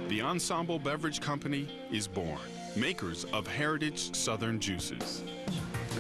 the Ensemble Beverage Company is born, makers of Heritage Southern Juices.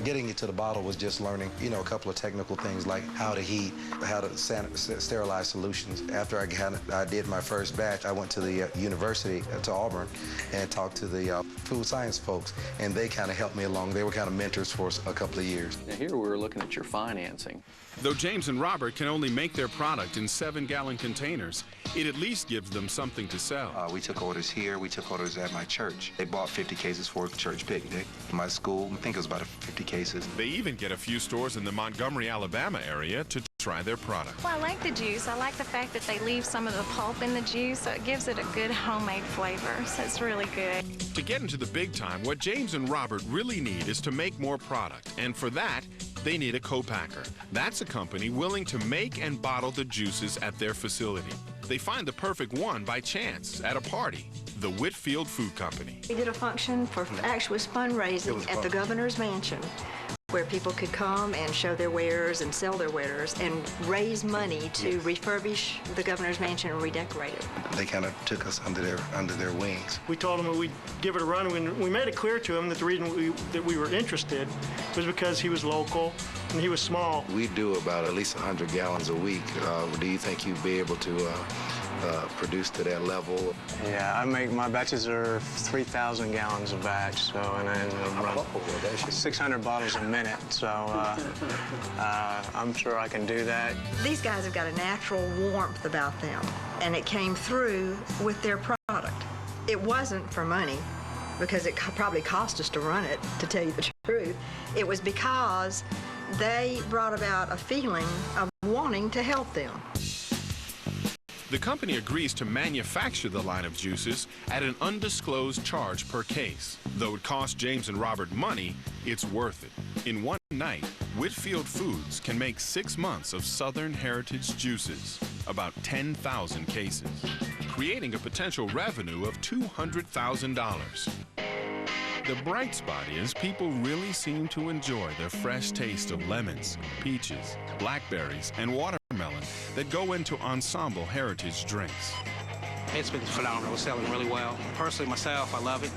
Getting it to the bottle was just learning, a couple of technical things like how to heat, how to sterilize solutions. After I did my first batch, I went to the university, to Auburn, and talked to the food science folks, and they kind of helped me along. They were kind of mentors for a couple of years. Now here we were looking at your financing. Though James and Robert can only make their product in 7-gallon containers, it at least gives them something to sell. We took orders here, we took orders at my church. They bought 50 cases for a church picnic. My school, I think it was about 50 cases. They even get a few stores in the Montgomery, Alabama area to try their product. Well, I like the juice. I like the fact that they leave some of the pulp in the juice, so it gives it a good homemade flavor, so it's really good. To get into the big time, what James and Robert really need is to make more product, and for that, they need a co-packer. That's a company willing to make and bottle the juices at their facility. They find the perfect one by chance at a party, the Whitfield Food Company. We did a function for actual fundraising at the governor's mansion, where people could come and show their wares and sell their wares and raise money to refurbish the governor's mansion and redecorate it. They kind of took us under their wings. We told them that we'd give it a run, and we made it clear to him that the reason that we were interested was because he was local and he was small. We do about at least 100 gallons a week. Do you think you'd be able to produce to that level? Yeah, my batches are 3,000 gallons a batch, so, and then run 600 bottles a minute, so I'm sure I can do that. These guys have got a natural warmth about them, and it came through with their product. It wasn't for money, because it probably cost us to run it, to tell you the truth. It was because they brought about a feeling of wanting to help them. The company agrees to manufacture the line of juices at an undisclosed charge per case. Though it costs James and Robert money, it's worth it. In one night, Whitfield Foods can make 6 months of Southern Heritage juices, about 10,000 cases, creating a potential revenue of $200,000. The bright spot is people really seem to enjoy the fresh taste of lemons, peaches, blackberries, and watermelon that go into Ensemble Heritage drinks. It's been phenomenal. It's selling really well. Personally, myself, I love it,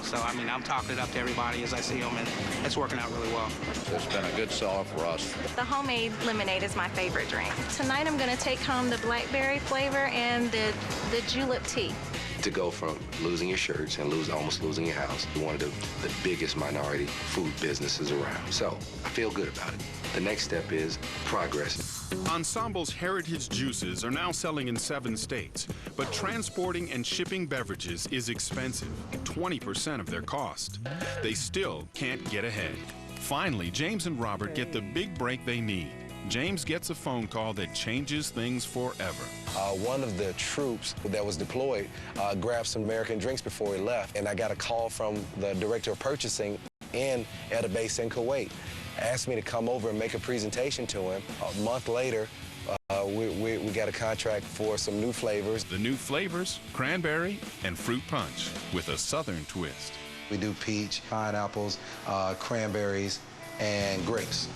so I mean, I'm talking it up to everybody as I see them, and it's working out really well. It's been a good seller for us. The homemade lemonade is my favorite drink. Tonight I'm going to take home the blackberry flavor and the julep tea. To go from losing your shirts and almost losing your house to one of the biggest minority food businesses around. So I feel good about it. The next step is progress. Ensemble's Heritage juices are now selling in 7 states, but transporting and shipping beverages is expensive, 20% of their cost. They still can't get ahead. Finally, James and Robert get the big break they need. James gets a phone call that changes things forever. One of the troops that was deployed grabbed some American drinks before he left, and I got a call from the director of purchasing at a base in Kuwait. Asked me to come over and make a presentation to him. A month later, we got a contract for some new flavors. The new flavors, cranberry and fruit punch with a Southern twist. We do peach, pineapples, cranberries, and grapes.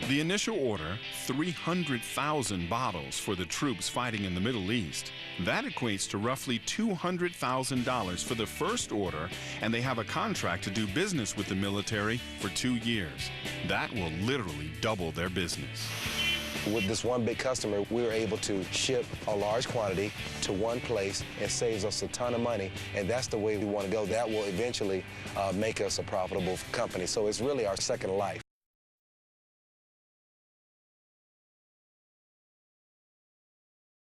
The initial order, 300,000 bottles for the troops fighting in the Middle East. That equates to roughly $200,000 for the first order, and they have a contract to do business with the military for 2 years. That will literally double their business. With this one big customer, we were able to ship a large quantity to one place and saves us a ton of money, and that's the way we want to go. That will eventually make us a profitable company. So it's really our second life.